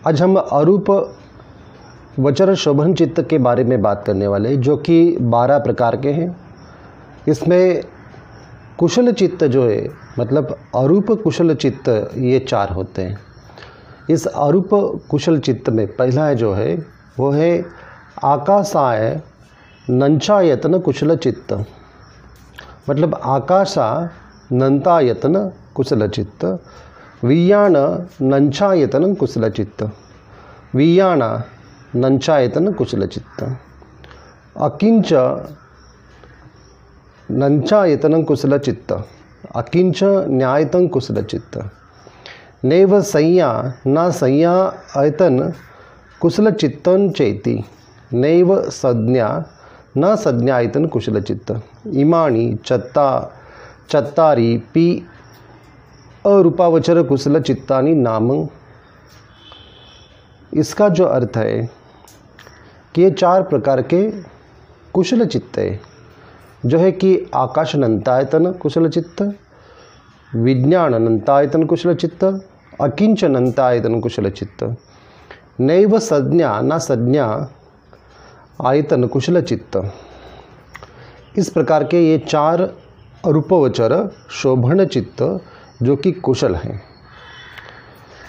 आज हम अरूप वचर शोभन चित्त के बारे में बात करने वाले, जो कि 12 प्रकार के हैं। इसमें कुशल चित्त जो है, मतलब अरूप कुशल चित्त, ये 4 होते हैं। इस अरूप कुशल चित्त में पहला जो है वो है आकाशाय नंचायतन कुशल चित्त, मतलब आकाशा नंतायतन कुशल चित्त, वियाण नंचायतन कुशल चित्त, वियाण नंचायतन कुशल चित्त, अकिंच नंचायतन कुशल चित्त, अकिंच न्यायतन कुशल चित्त, नैव संज्ञा न संज्ञा आयतन कुशल चित्तं चेति, नैव संज्ञा न संज्ञायतन कुशल चित्त, इमानि चत्तारि पि अरूपावचर कुशल चित्तानि नाम। इसका जो अर्थ है कि ये 4 प्रकार के कुशल चित्त है, जो है कि आकाश अनंतायतन कुशल चित्त, विज्ञान अनंतायतन कुशल चित्त, अकिंच अनंतायतन कुशल चित्त, नैव संज्ञा न संज्ञा आयतन कुशल चित्त। इस प्रकार के ये 4 अरूपवचर शोभन चित्त जो कि कुशल हैं।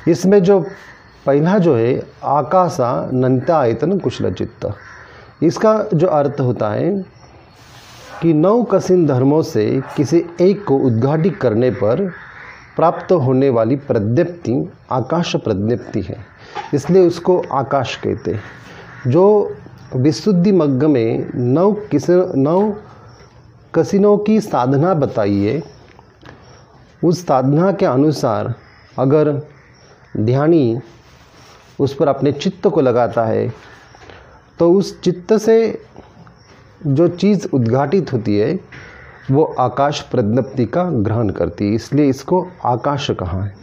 इसमें जो पहला जो है आकाशा नंतायतन कुशल चित्त, इसका जो अर्थ होता है कि 9 कसिन धर्मों से किसी एक को उद्घाटित करने पर प्राप्त होने वाली प्रज्ञप्ति आकाश प्रज्ञप्ति है, इसलिए उसको आकाश कहते हैं। जो विशुद्धि मग्ग में 9 कसिनों की साधना बताई है, उस साधना के अनुसार अगर ध्यानी उस पर अपने चित्त को लगाता है तो उस चित्त से जो चीज़ उद्घाटित होती है वो आकाश प्रज्ञप्ति का ग्रहण करती है, इसलिए इसको आकाश कहा है।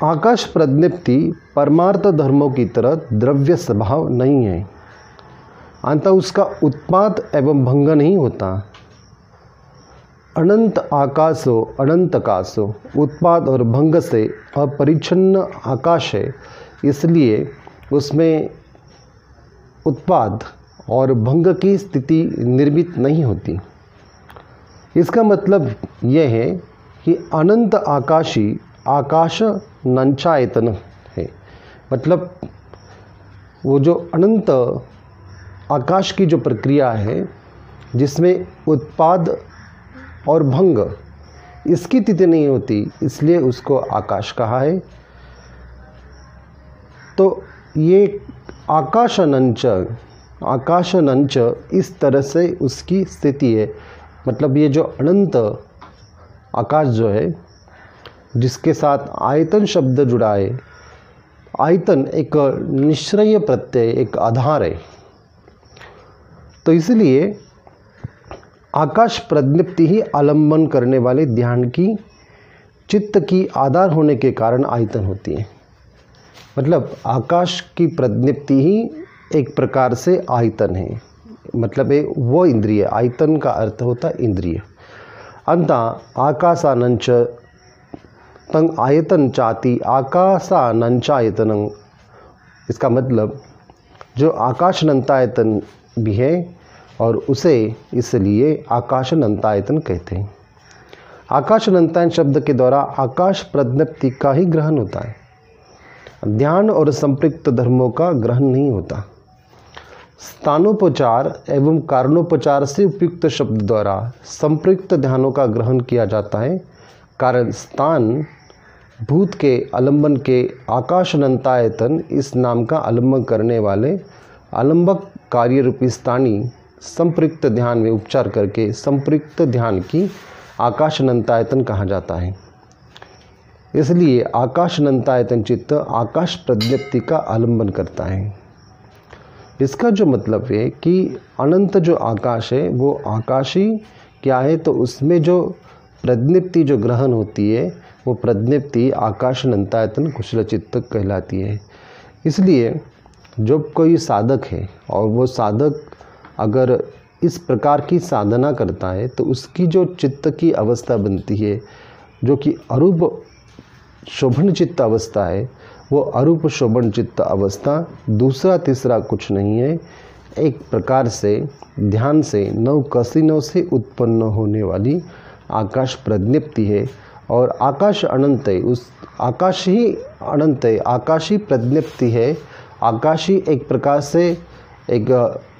आकाश प्रज्ञप्ति परमार्थ धर्मों की तरह द्रव्य स्वभाव नहीं है, अतः उसका उत्पाद एवं भंग नहीं होता। अनंत आकाशो अनंतकाशो, उत्पाद और भंग से अपरिच्छिन्न आकाश है, इसलिए उसमें उत्पाद और भंग की स्थिति निर्मित नहीं होती। इसका मतलब यह है कि अनंत आकाशी आकाश नंचायतन है, मतलब वो जो अनंत आकाश की जो प्रक्रिया है जिसमें उत्पाद और भंग इसकी स्थिति नहीं होती, इसलिए उसको आकाश कहा है। तो ये आकाशनंच इस तरह से उसकी स्थिति है, मतलब ये जो अनंत आकाश जो है जिसके साथ आयतन शब्द जुड़ा है, आयतन एक निश्चय प्रत्यय, एक आधार है, तो इसलिए आकाश प्रज्ञप्ति ही आलंबन करने वाले ध्यान की चित्त की आधार होने के कारण आयतन होती है। मतलब आकाश की प्रज्ञप्ति ही एक प्रकार से आयतन है, मतलब वो इंद्रिय, आयतन का अर्थ होता है इंद्रिय। अंत आकाशानंच तंग आयतन चाति आकाशानंचायतन, इसका मतलब जो आकाशनंतायतन भी है और उसे इसलिए आकाशनंतायतन कहते हैं। आकाशनंतायन शब्द के द्वारा आकाश प्रज्ञप्ति का ही ग्रहण होता है, ध्यान और संपृक्त धर्मों का ग्रहण नहीं होता। स्थानोपचार एवं कारणोपचार से उपयुक्त शब्द द्वारा संपृक्त ध्यानों का ग्रहण किया जाता है, कारण स्थान भूत के आलंबन के आकाशनंतायतन इस नाम का आलंबन करने वाले आलंबक कार्य रूपी स्थानी संपृक्त ध्यान में उपचार करके संपृक्त ध्यान की आकाशनंतायतन कहा जाता है। इसलिए आकाशनंतायतन चित्त आकाश प्रज्ञप्ति का आलंबन करता है। इसका जो मतलब है कि अनंत जो आकाश है वो आकाशी क्या है, तो उसमें जो प्रज्ञप्ति जो ग्रहण होती है वो प्रज्ञप्ति आकाशनंतायतन कुशल चित्त कहलाती है। इसलिए जो कोई साधक है और वो साधक अगर इस प्रकार की साधना करता है तो उसकी जो चित्त की अवस्था बनती है, जो कि अरूप शोभन चित्त अवस्था है, वो अरूप शोभन चित्त अवस्था दूसरा तीसरा कुछ नहीं है, एक प्रकार से ध्यान से नव कसिनों से उत्पन्न होने वाली आकाश प्रज्ञप्ति है। और आकाश अनंत है, उस आकाश ही अनंत है, आकाश ही प्रज्ञप्ति है। आकाश ही एक प्रकार से एक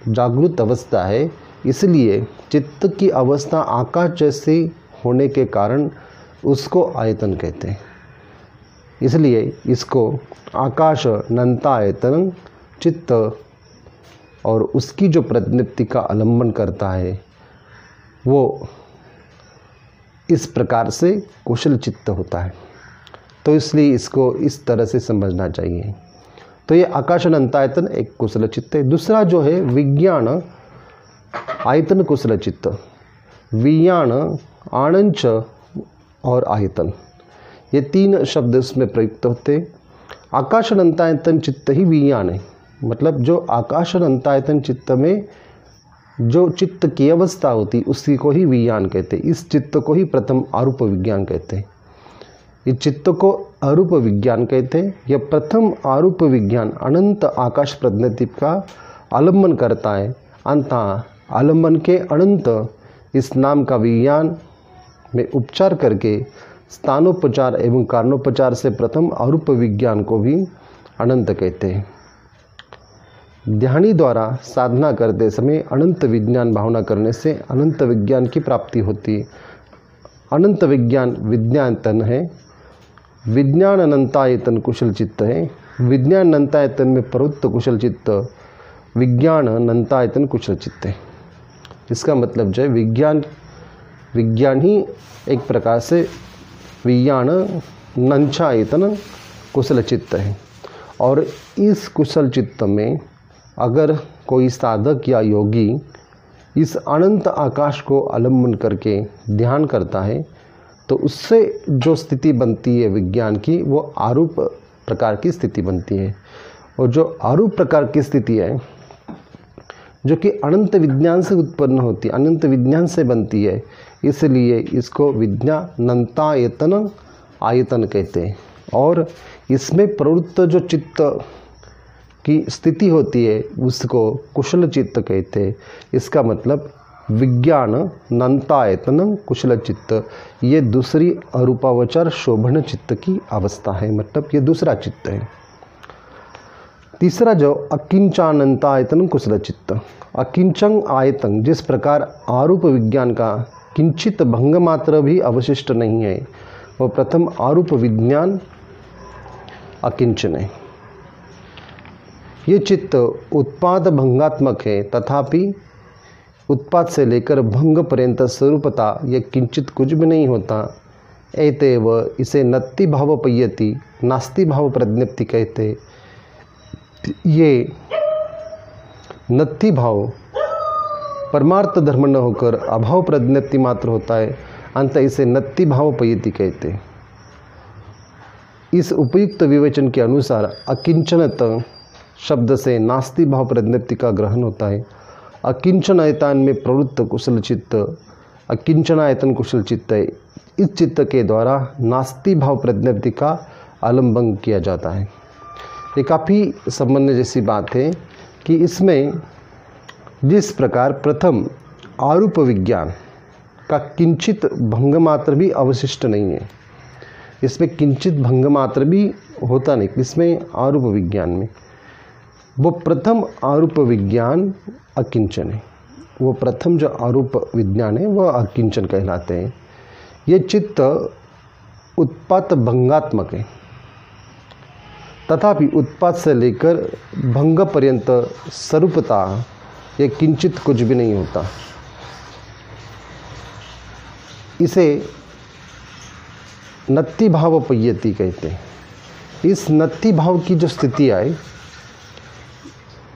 जागृत अवस्था है, इसलिए चित्त की अवस्था आकाश जैसी होने के कारण उसको आयतन कहते हैं। इसलिए इसको आकाश अनंतायतन चित्त और उसकी जो प्रज्ञप्ति का आलम्बन करता है वो इस प्रकार से कुशल चित्त होता है। तो इसलिए इसको इस तरह से समझना चाहिए। तो ये आकाश अनंतायतन एक कुशल चित्त है। दूसरा जो है विज्ञान आयतन कुशल चित्त। विज्ञान आनंच और आयतन, ये तीन शब्द इसमें प्रयुक्त होते हैं। आकाश अनंतायतन चित्त ही विज्ञान है, मतलब जो आकाश अनंतायतन चित्त में जो चित्त की अवस्था होती उसी को ही विज्ञान कहते हैं। इस चित्त को ही प्रथम आरूप विज्ञान कहते हैं। इस चित्त को अरूप विज्ञान कहते हैं। यह प्रथम आरूप विज्ञान अनंत आकाश प्रज्ञप्ति का आलम्बन करता है। अंत आलम्बन के अनंत इस नाम का विज्ञान में उपचार करके स्थानोपचार एवं कारणोपचार से प्रथम आरूप विज्ञान को भी अनंत कहते हैं। ध्यानी द्वारा साधना करते समय अनंत विज्ञान भावना करने से अनंत विज्ञान की प्राप्ति होती है। अनंत विज्ञान विज्ञानतन है। विज्ञान अनंतायतन कुशल चित्त है। विज्ञान अनंतायतन में प्रवृत्त कुशल चित्त विज्ञान अनंतायतन कुशल चित्त है। इसका मतलब जो है विज्ञान ही एक प्रकार से विज्ञान नंचायतन कुशल चित्त है। और इस कुशल चित्त में अगर कोई साधक या योगी इस अनंत आकाश को आलम्बन करके ध्यान करता है तो उससे जो स्थिति बनती है विज्ञान की, वो आरूप प्रकार की स्थिति बनती है। और जो आरूप प्रकार की स्थिति है जो कि अनंत विज्ञान से उत्पन्न होती है, अनंत विज्ञान से बनती है, इसलिए इसको विज्ञानंतायतन आयतन कहते हैं। और इसमें प्रवृत्त जो चित्त की स्थिति होती है उसको कुशल चित्त कहते हैं। इसका मतलब विज्ञान अनंतायतन कुशल चित्त, ये दूसरी अरूपावचर शोभन चित्त की अवस्था है, मतलब ये दूसरा चित्त है। तीसरा जो अकिंचानंतायतन कुशल चित्त। अकिंचन आयतन, जिस प्रकार आरूप विज्ञान का किंचित भंग मात्र भी अवशिष्ट नहीं है, वो प्रथम आरूप विज्ञान अकिंचन है। ये चित्त उत्पाद भंगात्मक है, तथापि उत्पाद से लेकर भंग पर्यंत स्वरूपता ये किंचित कुछ भी नहीं होता। एतेव इसे नत्ति भाव पय्यति नास्ति भाव प्रज्ञप्ति कहते। ये नत्ति भाव परमार्थ धर्म न होकर अभाव प्रज्ञप्ति मात्र होता है, अंत इसे नत्ति भाव पय्यति कहते। इस उपयुक्त विवेचन के अनुसार अकिंचनत शब्द से नास्ति भाव प्रज्ञप्ति का ग्रहण होता है। अकिंचनायतन में प्रवृत्त कुशल चित्त अकिंचनायतन कुशल चित्त है। इस चित्त के द्वारा नास्ति भाव प्रज्ञप्ति का आलम्बन किया जाता है। ये काफ़ी समझने जैसी बात है कि इसमें जिस प्रकार प्रथम आरूप विज्ञान का किंचित भंग मात्र भी अवशिष्ट नहीं है, इसमें किंचित भंग मात्र भी होता नहीं, इसमें आरूप विज्ञान में वो प्रथम आरूप विज्ञान अकिंचन है। वो प्रथम जो आरूप विज्ञान है वह अकिंचन कहलाते हैं। ये चित्त उत्पात भंगात्मक है, तथापि उत्पात से लेकर भंग पर्यंत स्वरूपता ये किंचित कुछ भी नहीं होता। इसे नत्ति भाव पय्यति कहते हैं। इस नत्ति भाव की जो स्थिति आए,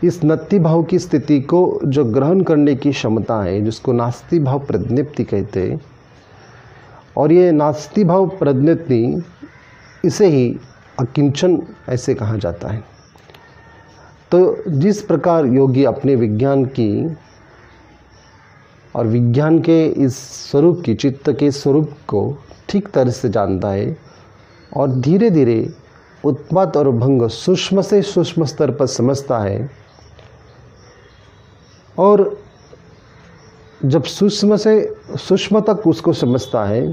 इस नत्ति भाव की स्थिति को जो ग्रहण करने की क्षमता है, जिसको नास्ति भाव प्रज्ञप्ति कहते हैं, और ये नास्ति भाव प्रज्ञप्ति इसे ही अकिंचन ऐसे कहा जाता है। तो जिस प्रकार योगी अपने विज्ञान की और विज्ञान के इस स्वरूप की, चित्त के स्वरूप को ठीक तरह से जानता है और धीरे धीरे उत्पाद और भंग सूक्ष्म से सूक्ष्म स्तर पर समझता है, और जब सूक्ष्म से सूक्ष्म तक उसको समझता है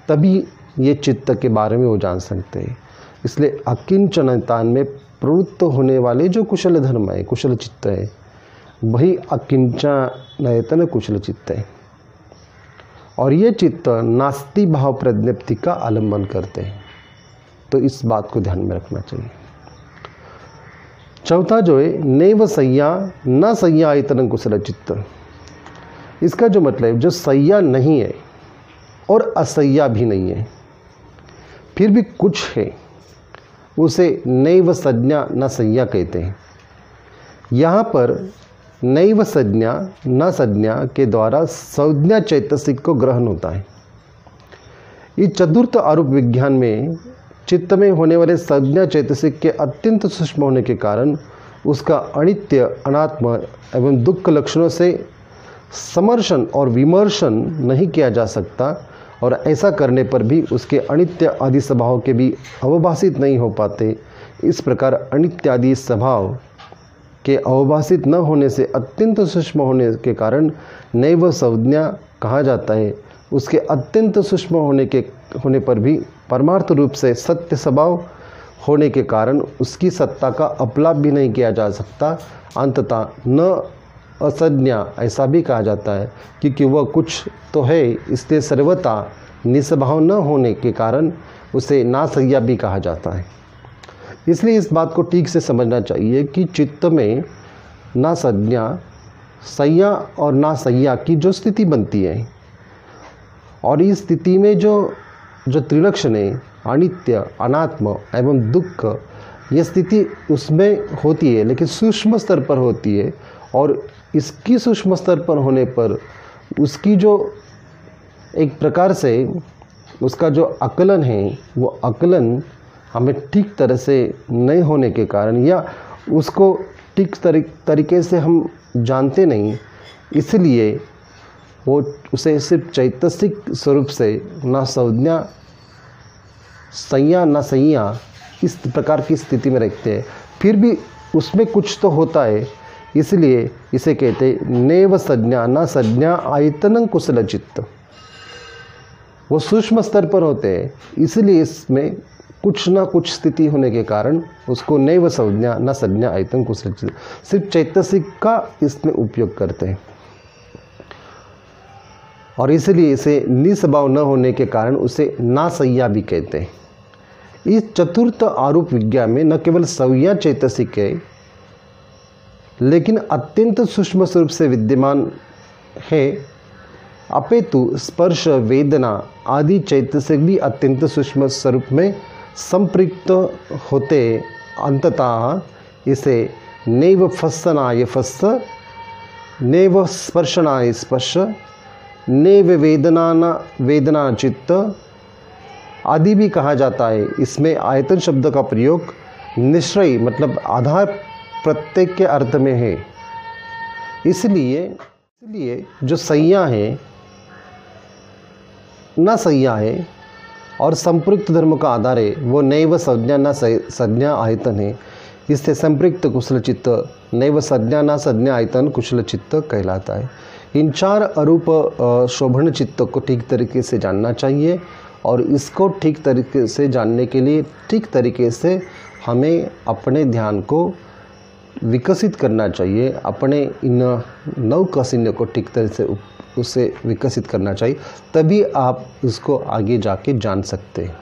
तभी ये चित्त के बारे में वो जान सकते हैं। इसलिए अकिंचनतान में प्रवृत्त होने वाले जो कुशल धर्म है, कुशल चित्त है, वही अकिंचनयतन कुशल चित्त है। और ये चित्त नास्ति भाव प्रज्ञप्ति का आलंबन करते हैं। तो इस बात को ध्यान में रखना चाहिए। चौथा जो है नैव सय्या न सय्या आयतन कुशल चित्त। इसका जो मतलब जो सय्या नहीं है और असय्या भी नहीं है, फिर भी कुछ है, उसे नैव संज्ञा न सय्या कहते हैं। यहाँ पर नैव संज्ञा न संज्ञा के द्वारा संज्ञा चैतसिक को ग्रहण होता है। इस चतुर्थ आरूप विज्ञान में चित्त में होने वाले संज्ञा चैतसिक के अत्यंत सूक्ष्म होने के कारण उसका अनित्य, अनात्म एवं दुख लक्षणों से समर्शन और विमर्शन नहीं किया जा सकता, और ऐसा करने पर भी उसके अनित्य आदि स्वभाव के भी अवभाषित नहीं हो पाते। इस प्रकार अनित्य आदि स्वभाव के अवभाषित न होने से अत्यंत सूक्ष्म होने के कारण नैव संज्ञा कहा जाता है। उसके अत्यंत सूक्ष्म होने पर भी परमार्थ रूप से सत्य स्वभाव होने के कारण उसकी सत्ता का अपलाप भी नहीं किया जा सकता। अंततः न असंज्ञा ऐसा भी कहा जाता है, क्योंकि वह कुछ तो है, इसलिए सर्वथा निस्वभाव न होने के कारण उसे नासय्या भी कहा जाता है। इसलिए इस बात को ठीक से समझना चाहिए कि चित्त में ना संज्ञा, सय्या और ना सय्या की जो स्थिति बनती है, और इस स्थिति में जो त्रिलक्षण है, अनित्य, अनात्म एवं दुख, ये स्थिति उसमें होती है, लेकिन सूक्ष्म स्तर पर होती है। और इसकी सूक्ष्म स्तर पर होने पर उसकी जो एक प्रकार से उसका जो आकलन है, वो आकलन हमें ठीक तरह से नहीं होने के कारण, या उसको ठीक तरीके से हम जानते नहीं, इसलिए वो उसे सिर्फ चैतसिक स्वरूप से ना संज्ञा, संज्ञा ना संज्ञा इस प्रकार की स्थिति में रखते हैं। फिर भी उसमें कुछ तो होता है, इसलिए इसे कहते नैव संज्ञा न संज्ञा आयतनं कुशल चित्त। वो सूक्ष्म स्तर पर होते हैं, इसलिए इसमें कुछ ना कुछ स्थिति होने के कारण उसको नैव संज्ञा न संज्ञा आयतन कुशल चित्त, सिर्फ चैतसिक का इसमें उपयोग करते हैं। और इसलिए इसे निस्वभाव न होने के कारण उसे नासय्या भी कहते हैं। इस चतुर्थ आरूप विज्ञान में न केवल संज्ञा चैतसिक है, लेकिन अत्यंत सूक्ष्म स्वरूप से विद्यमान है, अपितु स्पर्श, वेदना आदि चैतसिक भी अत्यंत सूक्ष्म स्वरूप में संपृक्त होते। अंततः इसे नैव फस्सनाय फस्स, नैव स्पर्शनाय स्पर्श, नैव वेदना चित्त आदि भी कहा जाता है। इसमें आयतन शब्द का प्रयोग निश्चय मतलब आधार प्रत्येक के अर्थ में है। इसलिए जो संज्ञा है, न संज्ञा है और संपृक्त धर्म का आधार है, वो नैव संज्ञा न संज्ञा आयतन है। इससे संपृक्त कुशल चित्त नैव संज्ञा न संज्ञा आयतन कुशल चित्त कहलाता है। इन चार अरूप शोभन चित्त को ठीक तरीके से जानना चाहिए, और इसको ठीक तरीके से जानने के लिए ठीक तरीके से हमें अपने ध्यान को विकसित करना चाहिए। अपने इन 9 कसिन्य को ठीक तरह से उसे विकसित करना चाहिए, तभी आप इसको आगे जाके जान सकते हैं।